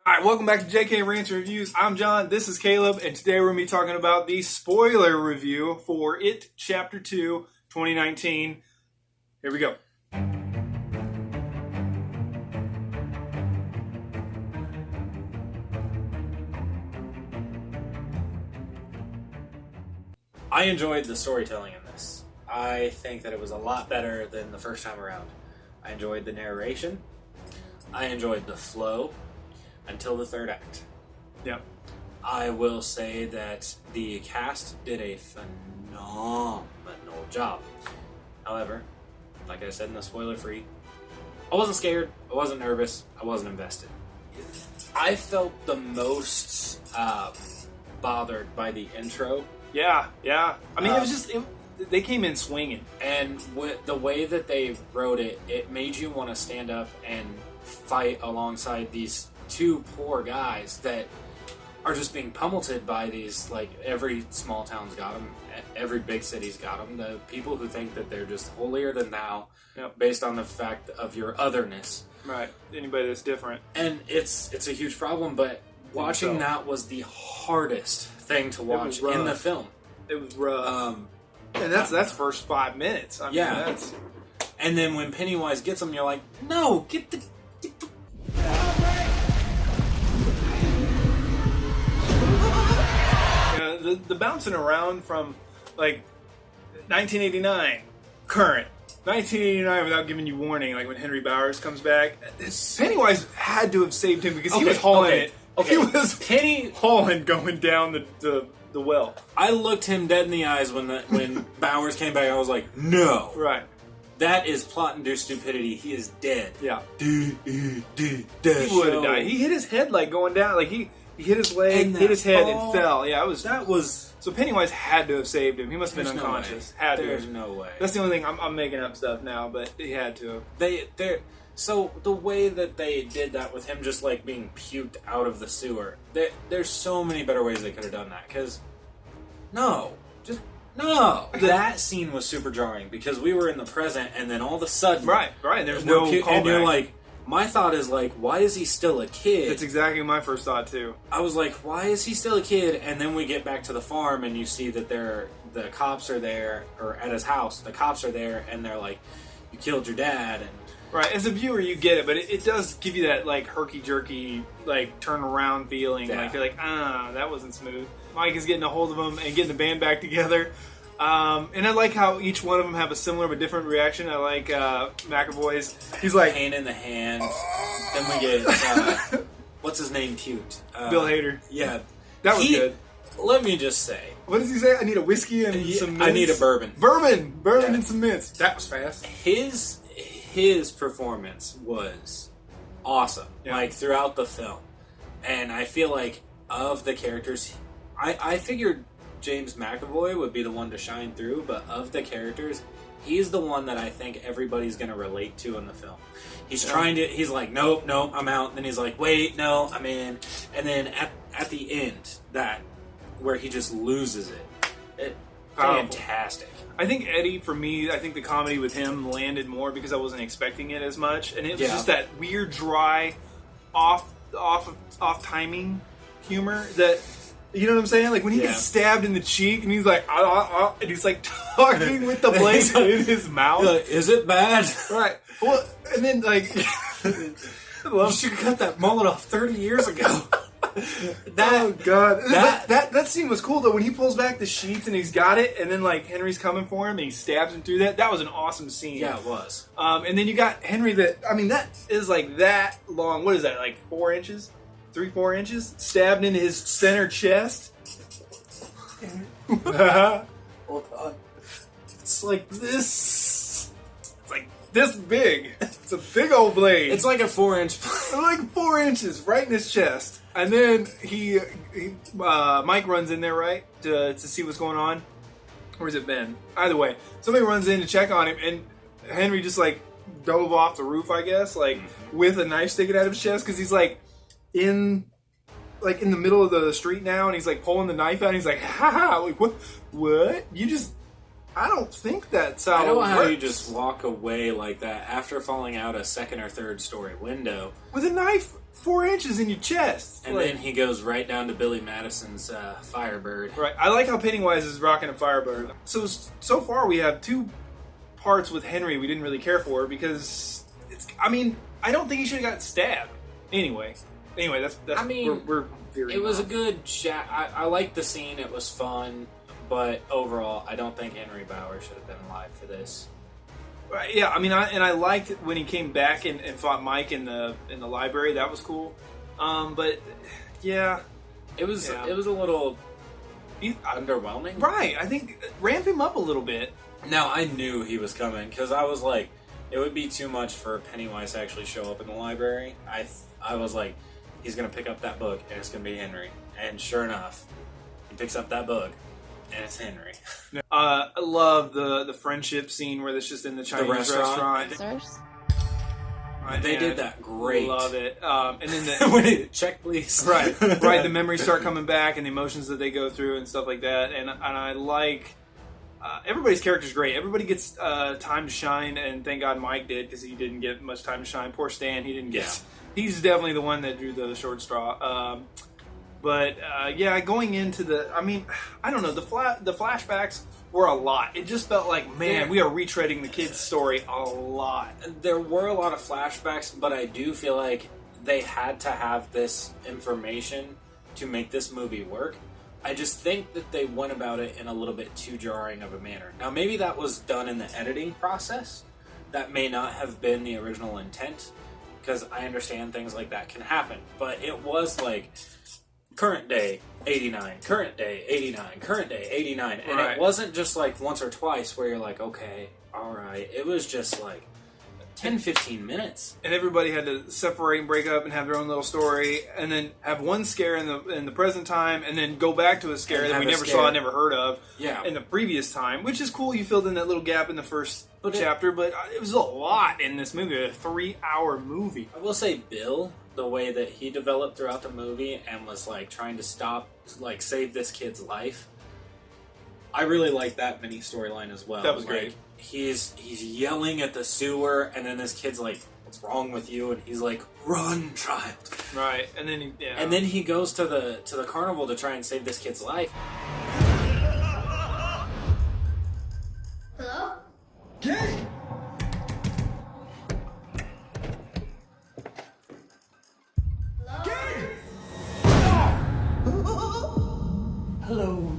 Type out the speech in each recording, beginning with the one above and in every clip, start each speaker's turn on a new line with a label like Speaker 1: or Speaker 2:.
Speaker 1: Alright, welcome back to JK Rants and Reviews. I'm John, this is Caleb, and today we're going to be talking about the spoiler review for It Chapter 2, 2019. Here we go.
Speaker 2: I enjoyed the storytelling in this. I think that it was a lot better than the first time around. I enjoyed the narration. I enjoyed the flow until the third act.
Speaker 1: Yep.
Speaker 2: I will say that the cast did a phenomenal job. However, like I said in the spoiler-free, I wasn't scared, I wasn't nervous, I wasn't invested. I felt the most bothered by the intro.
Speaker 1: Yeah. I mean, it was just... they came in swinging.
Speaker 2: And with the way that they wrote it, it made you want to stand up and fight alongside these two poor guys that are just being pummeled by these, like, every small town's got them, every big city's got them, the people who think that they're just holier than thou, based on the fact of your otherness.
Speaker 1: Right, anybody that's different.
Speaker 2: And it's a huge problem, but watching that was the hardest thing to watch in the film.
Speaker 1: It was rough. And that's first 5 minutes. I mean, that's...
Speaker 2: And then when Pennywise gets them, you're like, no, get the...
Speaker 1: The bouncing around from, like, 1989, current, 1989 without giving you warning, like when Henry Bowers comes back. Pennywise had to have saved him because he was hauling it.
Speaker 2: Okay.
Speaker 1: He was hauling going down the well.
Speaker 2: I looked him dead in the eyes when Bowers came back. I was like, no.
Speaker 1: Right.
Speaker 2: That is plot-induced stupidity. He is dead.
Speaker 1: Yeah.
Speaker 2: He
Speaker 1: He would have died. He hit his head, like, going down. Like, he hit his leg, hit his head, and fell. Yeah, that was... So Pennywise had to have saved him. He must have been unconscious.
Speaker 2: There's no way.
Speaker 1: That's the only thing. I'm making up stuff now, but he had to have.
Speaker 2: So the way that they did that with him just, like, being puked out of the sewer, there's so many better ways they could have done that. Because, no. That scene was super jarring because we were in the present, and then all of a sudden... Right.
Speaker 1: There's no callback.
Speaker 2: And you're like... My thought is, like, why is he still a kid?
Speaker 1: That's exactly my first thought, too.
Speaker 2: I was like, why is he still a kid? And then we get back to the farm, and you see that the cops are there, or at his house, the cops are there, and they're like, you killed your dad, and...
Speaker 1: Right, as a viewer, you get it, but it does give you that, like, herky-jerky, like, turn-around feeling. Yeah. Like, you're like, that wasn't smooth. Mike is getting a hold of him and getting the band back together. And I like how each one of them have a similar but different reaction. I like McAvoy's. He's like...
Speaker 2: Pain in the hand. Then we get... what's his name? Cute.
Speaker 1: Bill Hader.
Speaker 2: Yeah.
Speaker 1: That was good.
Speaker 2: Let me just say...
Speaker 1: What does he say? I need a whiskey and some mints?
Speaker 2: I need a bourbon.
Speaker 1: Bourbon and some mints. That was fast.
Speaker 2: His performance was awesome. Yeah. Like, throughout the film. And I feel like, of the characters... I figured... James McAvoy would be the one to shine through, but of the characters, he's the one that I think everybody's going to relate to in the film. He's he's like, nope, I'm out. And then he's like, wait, no, I'm in. And then at the end, where he just loses it. Fantastic.
Speaker 1: I think Eddie, for me, I think the comedy with him landed more because I wasn't expecting it as much. And it was just that weird, dry, off timing humor that... You know what I'm saying? Like when he gets stabbed in the cheek and he's like, and he's like talking with the blade in his mouth.
Speaker 2: Like, is it bad?
Speaker 1: Right. Well, and then like,
Speaker 2: you should have cut that mullet off 30 years ago.
Speaker 1: Oh God, that scene was cool though. When he pulls back the sheets and he's got it, and then like Henry's coming for him and he stabs him through that. That was an awesome scene.
Speaker 2: Yeah, it was.
Speaker 1: And then you got Henry. That is like that long. What is that? Like 4 inches? 3-4 inches stabbed into his center chest.
Speaker 2: Hold on.
Speaker 1: It's like this. It's like this big. It's a big old blade.
Speaker 2: It's like a 4-inch blade.
Speaker 1: Like 4 inches right in his chest. And then Mike runs in there, right, to see what's going on. Or is it Ben? Either way, somebody runs in to check on him, and Henry just like dove off the roof, I guess, like with a knife sticking out of his chest because he's like. In the middle of the street now, and he's like pulling the knife out, and he's like, ha ha, like what? You just, I don't think that's how
Speaker 2: I don't know how
Speaker 1: works.
Speaker 2: you just walk away like that after falling out a second or third story window.
Speaker 1: With a knife 4 inches in your chest.
Speaker 2: And then he goes right down to Billy Madison's Firebird.
Speaker 1: Right. I like how Pennywise is rocking a Firebird. So far we have 2 parts with Henry we didn't really care for because I don't think he should have got stabbed. Anyway, that's
Speaker 2: I mean,
Speaker 1: we're veering
Speaker 2: it was
Speaker 1: off.
Speaker 2: a good shot. I liked the scene. It was fun. But overall, I don't think Henry Bauer should have been alive for this.
Speaker 1: Right, yeah, I liked when he came back and fought Mike in the library. That was cool. But yeah,
Speaker 2: it was a little underwhelming.
Speaker 1: Right, I think ramp him up a little bit.
Speaker 2: Now I knew he was coming because I was like, it would be too much for Pennywise to actually show up in the library. I was like, he's gonna pick up that book and it's gonna be Henry. And sure enough, he picks up that book. And it's Henry.
Speaker 1: I love the friendship scene where it's just in the Chinese restaurant.
Speaker 2: They did that great.
Speaker 1: Love it. And then
Speaker 2: check, please.
Speaker 1: Right. The memories start coming back and the emotions that they go through and stuff like that. And I like everybody's character's great. Everybody gets time to shine, and thank God Mike did because he didn't get much time to shine. Poor Stan, he didn't get. Yeah. He's definitely the one that drew the short straw. But going into I don't know, the flashbacks were a lot. It just felt like, man, we are retreading the kid's story a lot.
Speaker 2: There were a lot of flashbacks, but I do feel like they had to have this information to make this movie work. I just think that they went about it in a little bit too jarring of a manner. Now, maybe that was done in the editing process. That may not have been the original intent, because I understand things like that can happen. But it was like, current day, 89, current day, 89, current day, 89. And It wasn't just like once or twice where you're like, okay, all right. It was just like 10, 15 minutes.
Speaker 1: And everybody had to separate and break up and have their own little story, and then have one scare in the present time, and then go back to a scare that we never saw, never heard of in the previous time, which is cool. You filled in that little gap in the first chapter, but it was a lot in this movie, a 3-hour movie.
Speaker 2: I will say Bill, the way that he developed throughout the movie and was like trying to save this kid's life, I really liked that mini storyline as well.
Speaker 1: That was great.
Speaker 2: He's yelling at the sewer, and then this kid's like, "What's wrong with you?" And he's like, "Run, child!"
Speaker 1: Right, and then
Speaker 2: he goes to the carnival to try and save this kid's life.
Speaker 3: Hello?
Speaker 4: Kid! Kid! Hello.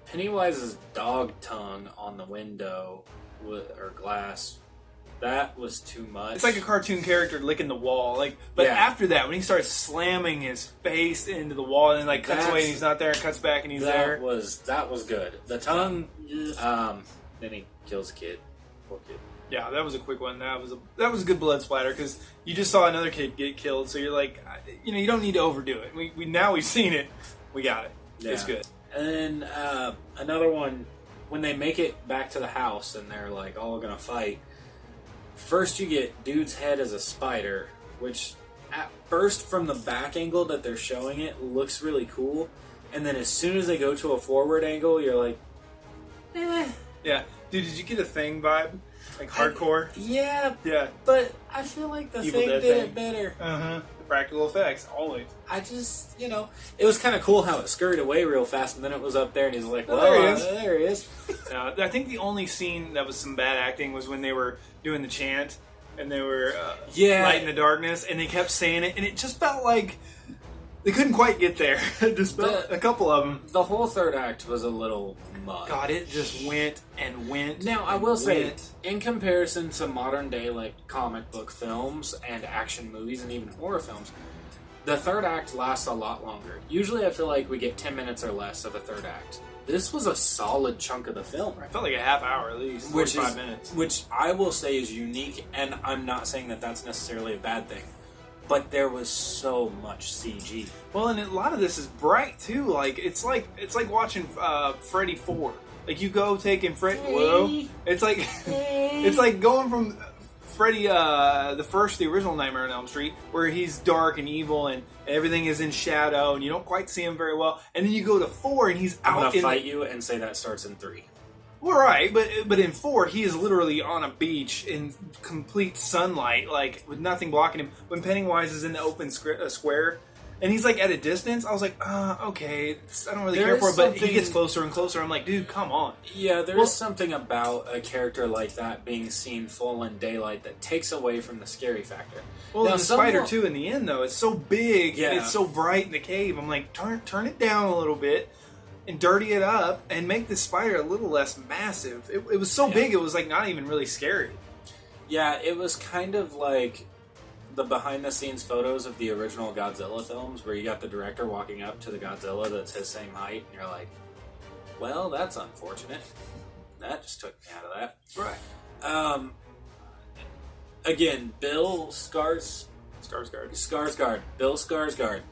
Speaker 2: Pennywise's dog tongue on the window or glass, that was too much.
Speaker 1: It's like a cartoon character licking the wall. But after that, when he starts slamming his face into the wall and then cuts away and he's not there and cuts back and he's there.
Speaker 2: That was good. The tongue, then he kills a kid. Poor kid.
Speaker 1: Yeah, that was a quick one. That was a good blood splatter because you just saw another kid get killed. So you're like, you don't need to overdo it. We've seen it. We got it. Yeah. It's good.
Speaker 2: And then another one, when they make it back to the house and they're like all gonna fight. First, you get dude's head as a spider, which at first from the back angle that they're showing it looks really cool, and then as soon as they go to a forward angle, you're like, eh.
Speaker 1: Yeah, dude, did you get a Thing vibe? Like hardcore?
Speaker 2: Yeah, but I feel like the
Speaker 1: Evil
Speaker 2: Thing
Speaker 1: Dead
Speaker 2: did
Speaker 1: thing.
Speaker 2: it better.
Speaker 1: The practical effects, always.
Speaker 2: I just, it was kind of cool how it scurried away real fast, and then it was up there, and he's like, well,
Speaker 1: there
Speaker 2: he is.
Speaker 1: I think the only scene that was some bad acting was when they were doing the chant, and they were light in the darkness, and they kept saying it, and it just felt like they couldn't quite get there. Just a couple of them.
Speaker 2: The whole third act was a little much.
Speaker 1: God, it just went and went.
Speaker 2: Now, I will say, in comparison to modern day comic book films and action movies and even horror films, the third act lasts a lot longer. Usually I feel like we get 10 minutes or less of a third act. This was a solid chunk of the film.
Speaker 1: It felt like a half hour at least, 45 minutes.
Speaker 2: Which I will say is unique, and I'm not saying that that's necessarily a bad thing. But there was so much CG.
Speaker 1: Well, and a lot of this is bright too. It's like watching Freddy 4. Like you go taking Freddy. Whoa! It's like it's like going from Freddy, the original Nightmare on Elm Street, where he's dark and evil and everything is in shadow and you don't quite see him very well. And then you go to 4 and he's
Speaker 2: I'm
Speaker 1: out.
Speaker 2: gonna fight you and say that starts in 3.
Speaker 1: Well, right, but in 4 he is literally on a beach in complete sunlight, like with nothing blocking him. When Pennywise is in the open square. And he's like at a distance. I was like, okay, I don't really care for it. But he gets closer and closer. I'm like, dude, come on.
Speaker 2: Yeah, there's something about a character like that being seen full in daylight that takes away from the scary factor.
Speaker 1: Well, the spider too. In the end, though, it's so big. Yeah. And it's so bright in the cave. I'm like, turn it down a little bit and dirty it up and make the spider a little less massive. It was so big. It was like not even really scary.
Speaker 2: Yeah, it was kind of like the behind-the-scenes photos of the original Godzilla films, where you got the director walking up to the Godzilla that's his same height, and you're like, well, that's unfortunate. That just took me out of that.
Speaker 1: Right.
Speaker 2: Again, Bill Skarsgård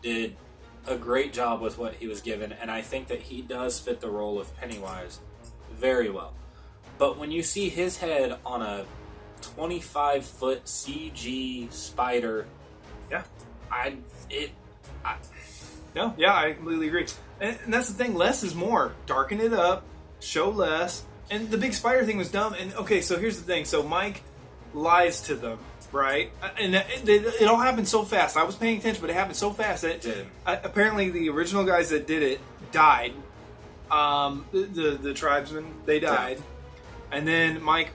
Speaker 2: did a great job with what he was given, and I think that he does fit the role of Pennywise very well. But when you see his head on a 25-foot CG spider.
Speaker 1: Yeah.
Speaker 2: I
Speaker 1: completely agree. And that's the thing, less is more. Darken it up, show less. And the big spider thing was dumb. And okay, so here's the thing. So Mike lies to them, right? And it all happened so fast. I was paying attention, but it happened so fast that it did. Apparently the original guys that did it died. The tribesmen, they died. Yeah. And then Mike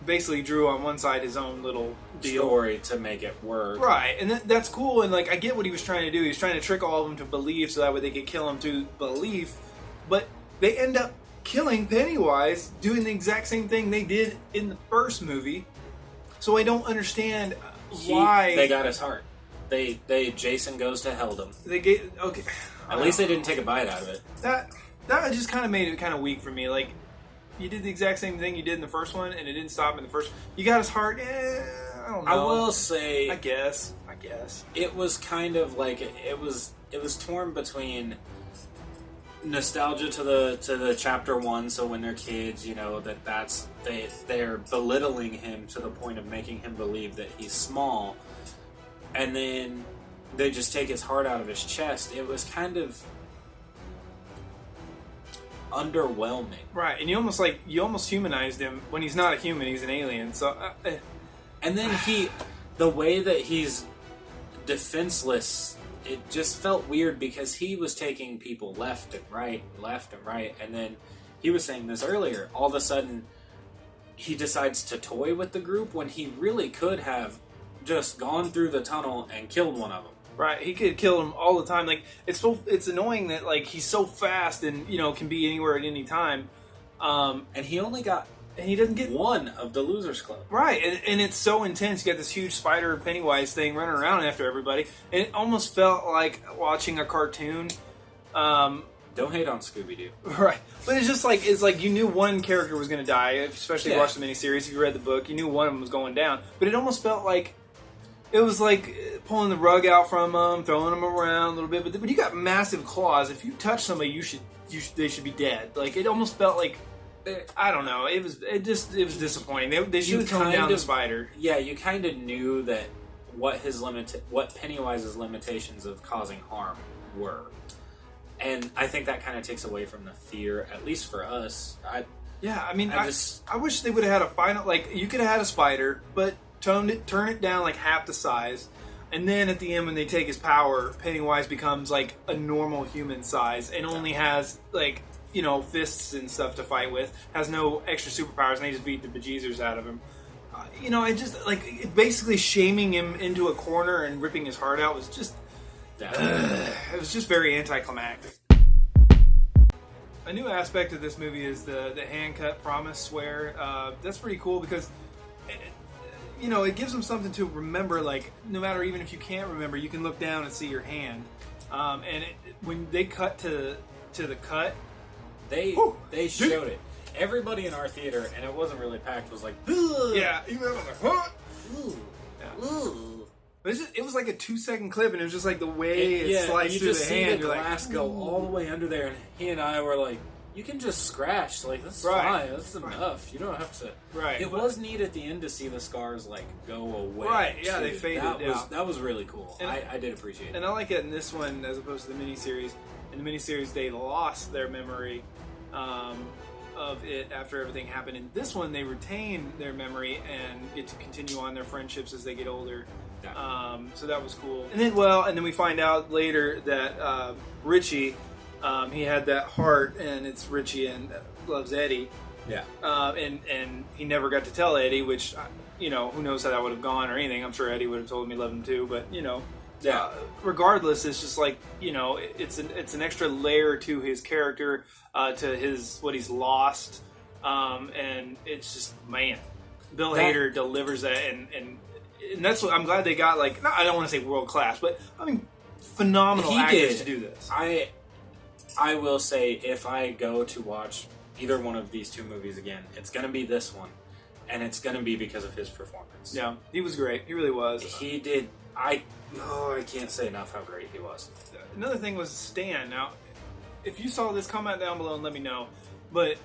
Speaker 1: basically drew on one side his own little
Speaker 2: story to make it work.
Speaker 1: Right, and that's cool, and like I get what he was trying to do. He was trying to trick all of them to believe so that way they could kill him to belief, but they end up killing Pennywise doing the exact same thing they did in the first movie. So I don't understand why...
Speaker 2: They got his heart. Jason Goes to Helldom.
Speaker 1: Okay.
Speaker 2: At least they didn't take a bite out of it.
Speaker 1: That just kind of made it kind of weak for me, like... You did the exact same thing you did in the first one, and it didn't stop in the first. You got his heart. I don't know.
Speaker 2: I will say,
Speaker 1: I guess
Speaker 2: it was kind of like it was torn between nostalgia to the chapter 1. So when they're kids, you know they're belittling him to the point of making him believe that he's small, and then they just take his heart out of his chest. It was kind of underwhelming,
Speaker 1: right? And you almost humanized him when he's not a human; he's an alien. So,
Speaker 2: and then the way that he's defenseless, it just felt weird because he was taking people left and right, and then he was saying this earlier. All of a sudden, he decides to toy with the group when he really could have just gone through the tunnel and killed one of them.
Speaker 1: Right, he could kill him all the time. Like it's annoying that like he's so fast and can be anywhere at any time.
Speaker 2: And he only got
Speaker 1: and he doesn't get
Speaker 2: one of the Losers Club.
Speaker 1: Right, and it's so intense. You got this huge spider Pennywise thing running around after everybody, and it almost felt like watching a cartoon.
Speaker 2: Don't hate on Scooby-Doo.
Speaker 1: Right, but it's like you knew one character was going to die, especially if you watched the miniseries. If you read the book, you knew one of them was going down. But it almost felt like. It was like pulling the rug out from them, throwing them around a little bit. But when you got massive claws, if you touch somebody, they should be dead. Like it almost felt like I don't know. It was disappointing. They should have toned down the spider.
Speaker 2: Yeah, you kind of knew that what Pennywise's limitations of causing harm were, and I think that kind of takes away from the fear, at least for us. I
Speaker 1: wish they would have had a final. Like you could have had a spider, but. Turn it down like half the size, and then at the end when they take his power, Pennywise becomes like a normal human size and only has like fists and stuff to fight with, has no extra superpowers, and they just beat the bejesus out of him. It just like basically shaming him into a corner and ripping his heart out was just it was just very anticlimactic. A new aspect of this movie is the hand cut promise swear. That's pretty cool because. It gives them something to remember, like, no matter even if you can't remember, you can look down and see your hand. When they cut to the cut...
Speaker 2: They showed it. Everybody in our theater, and it wasn't really packed, was like...
Speaker 1: Yeah, even I was like, huh? But it was like a 2-second clip, and it was just like the way it sliced through the hand.
Speaker 2: You just see the glass go all the way under there, and he and I were like... you can just scratch. Like, that's
Speaker 1: Right.
Speaker 2: fine. That's enough. You don't have to.
Speaker 1: Right.
Speaker 2: It was neat at the end to see the scars, like, go away.
Speaker 1: Right, yeah,
Speaker 2: too.
Speaker 1: they faded,
Speaker 2: That was really cool.
Speaker 1: And
Speaker 2: I did appreciate it.
Speaker 1: And I like it in this one as opposed to the miniseries. In the miniseries, they lost their memory of it after everything happened. In this one, they retain their memory and get to continue on their friendships as they get older.
Speaker 2: Yeah.
Speaker 1: So that was cool. And then we find out later that Richie, he had that heart, and it's Richie and loves Eddie.
Speaker 2: Yeah.
Speaker 1: And he never got to tell Eddie, which, who knows how that would have gone or anything. I'm sure Eddie would have told him he loved him too, but,
Speaker 2: Yeah.
Speaker 1: Regardless, it's just like, it's an extra layer to his character, to what he's lost, and it's just, man, Bill Hader delivers that, and that's what I'm glad they got. Like, I don't want to say world class, but I mean, phenomenal actors to do this.
Speaker 2: I will say, if I go to watch either one of these two movies again, it's going to be this one, and it's going to be because of his performance.
Speaker 1: Yeah, he was great. He really was.
Speaker 2: He did. I can't say enough how great he was.
Speaker 1: Another thing was Stan. Now, if you saw this, comment down below and let me know. But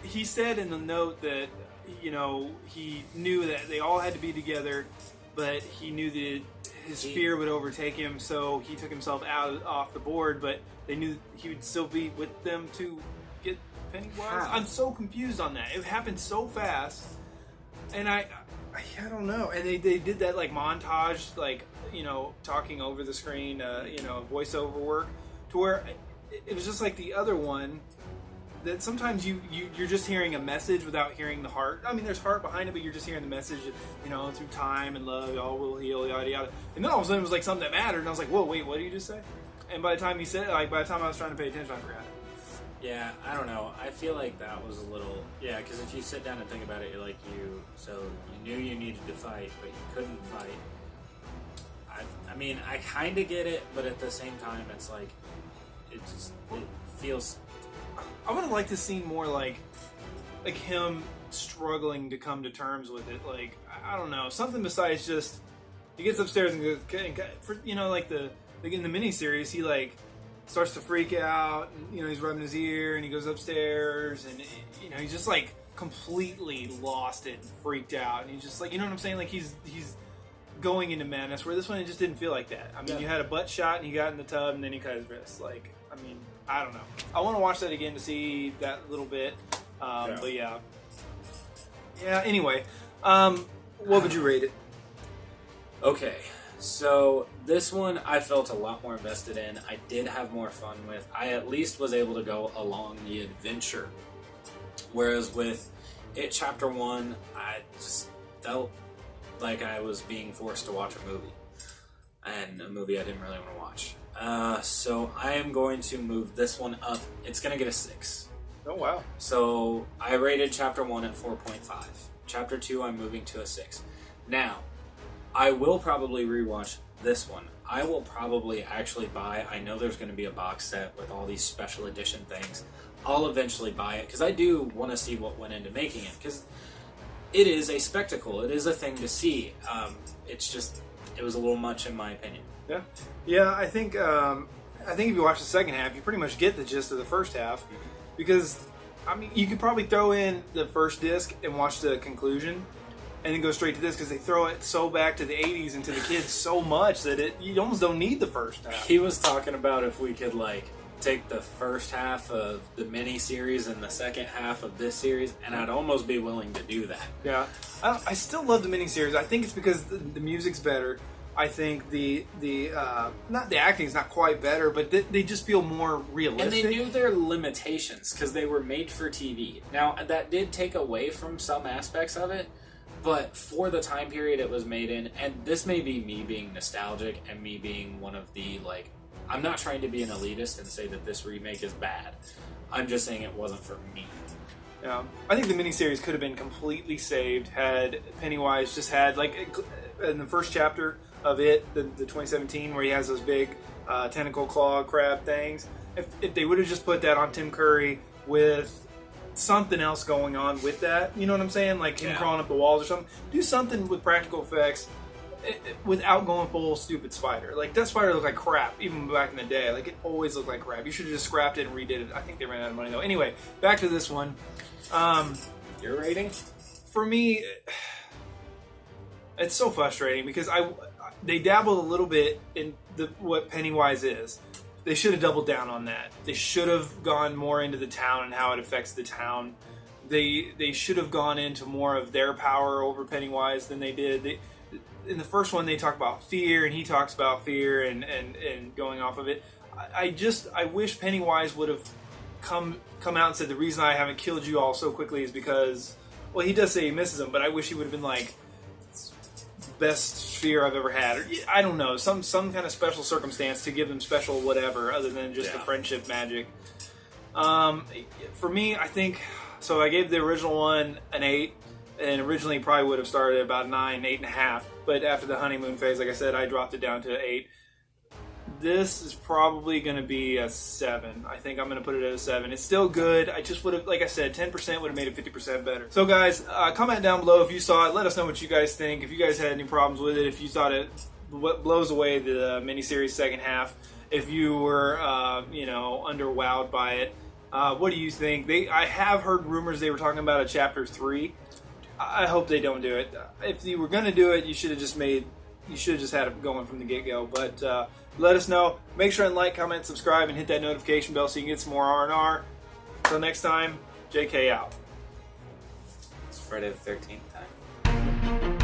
Speaker 1: he said in the note that, he knew that they all had to be together, but he knew that his fear would overtake him, so he took himself off the board, but they knew he would still be with them to get Pennywise.
Speaker 2: How?
Speaker 1: I'm so confused on that. It happened so fast, and I don't know. And they did that, like, montage, like, talking over the screen, voiceover work, to where it was just like the other one, that sometimes you're just hearing a message without hearing the heart. I mean, there's heart behind it, but you're just hearing the message, through time and love, all will heal, yada yada. And then all of a sudden it was like something that mattered, and I was like, whoa, wait, what did you just say? And by the time he said, by the time I was trying to pay attention, I forgot.
Speaker 2: Yeah, I don't know. I feel like that was a little... Yeah, because if you sit down and think about it, you're like, so you knew you needed to fight, but you couldn't fight. I mean, I kind of get it, but at the same time, it's like, it feels...
Speaker 1: I would have liked to see more like him struggling to come to terms with it. Like, I don't know, something besides just he gets upstairs and goes, like in the miniseries, he like starts to freak out. And, he's rubbing his ear, and he goes upstairs, and he's just like completely lost it, and freaked out, and he's just like, you know what I'm saying? Like he's going into madness. Where this one, it just didn't feel like that. I mean, you had a butt shot, and he got in the tub, and then he cut his wrist. Like, I mean, I don't know. I want to watch that again to see that little bit. But yeah. Anyway, what would you rate it?
Speaker 2: Okay, so this one I felt a lot more invested in. I did have more fun with. I at least was able to go along the adventure. Whereas with It Chapter 1, I just felt like I was being forced to watch a movie. And a movie I didn't really want to watch. So I am going to move this one up. It's going to get a 6.
Speaker 1: Oh, wow.
Speaker 2: So I rated Chapter 1 at 4.5. Chapter 2, I'm moving to a 6. Now, I will probably rewatch this one. I will probably actually buy, I know there's going to be a box set with all these special edition things. I'll eventually buy it, because I do want to see what went into making it, because it is a spectacle. It is a thing to see. It's just, it was a little much in my opinion.
Speaker 1: Yeah. I think if you watch the second half, you pretty much get the gist of the first half, because I mean, you could probably throw in the first disc and watch the conclusion, and then go straight to this, because they throw it so back to the 80s and to the kids so much that you almost don't need the first half.
Speaker 2: He was talking about if we could take the first half of the mini-series and the second half of this series, and I'd almost be willing to do that.
Speaker 1: Yeah. I still love the miniseries. I think it's because the music's better. I think the not the acting's not quite better, but they just feel more realistic.
Speaker 2: And they knew their limitations, because they were made for TV. Now, that did take away from some aspects of it, but for the time period it was made in, and this may be me being nostalgic and me being one of the, I'm not trying to be an elitist and say that this remake is bad. I'm just saying it wasn't for me.
Speaker 1: Yeah, I think the miniseries could have been completely saved had Pennywise just had, in the first chapter of it, the 2017, where he has those big tentacle claw crab things. If they would have just put that on Tim Curry with something else going on with that, you know what I'm saying? Like him crawling up the walls or something. Do something with practical effects without going full stupid Spider. Like, that Spider looked like crap, even back in the day. Like, it always looked like crap. You should have just scrapped it and redid it. I think they ran out of money, though. Anyway, back to this one.
Speaker 2: Your rating?
Speaker 1: For me, it's so frustrating because they dabbled a little bit in what Pennywise is. They should have doubled down on that. They should have gone more into the town and how it affects the town. They should have gone into more of their power over Pennywise than they did. In the first one, they talk about fear, and he talks about fear and going off of it. I wish Pennywise would have come out and said, the reason I haven't killed you all so quickly is because, well, he does say he misses them, but I wish he would have been like, best fear I've ever had, or I don't know, some kind of special circumstance to give them special whatever other than just the friendship magic. For me, I think so. I gave the original one an 8, and originally probably would have started at about 9, 8.5. But after the honeymoon phase, like I said, I dropped it down to 8. This is probably going to be a 7. I think I'm going to put it at a 7. It's still good. I just would have, like I said, 10% would have made it 50% better. So guys, comment down below if you saw it. Let us know what you guys think. If you guys had any problems with it, if you thought it blows away the miniseries second half, if you were, underwowed by it, what do you think? I have heard rumors they were talking about a chapter 3. I hope they don't do it. If you were going to do it, you should have just had it going from the get-go. But let us know. Make sure and like, comment, subscribe, and hit that notification bell so you can get some more R&R. Until next time, JK out.
Speaker 2: It's Friday the 13th time.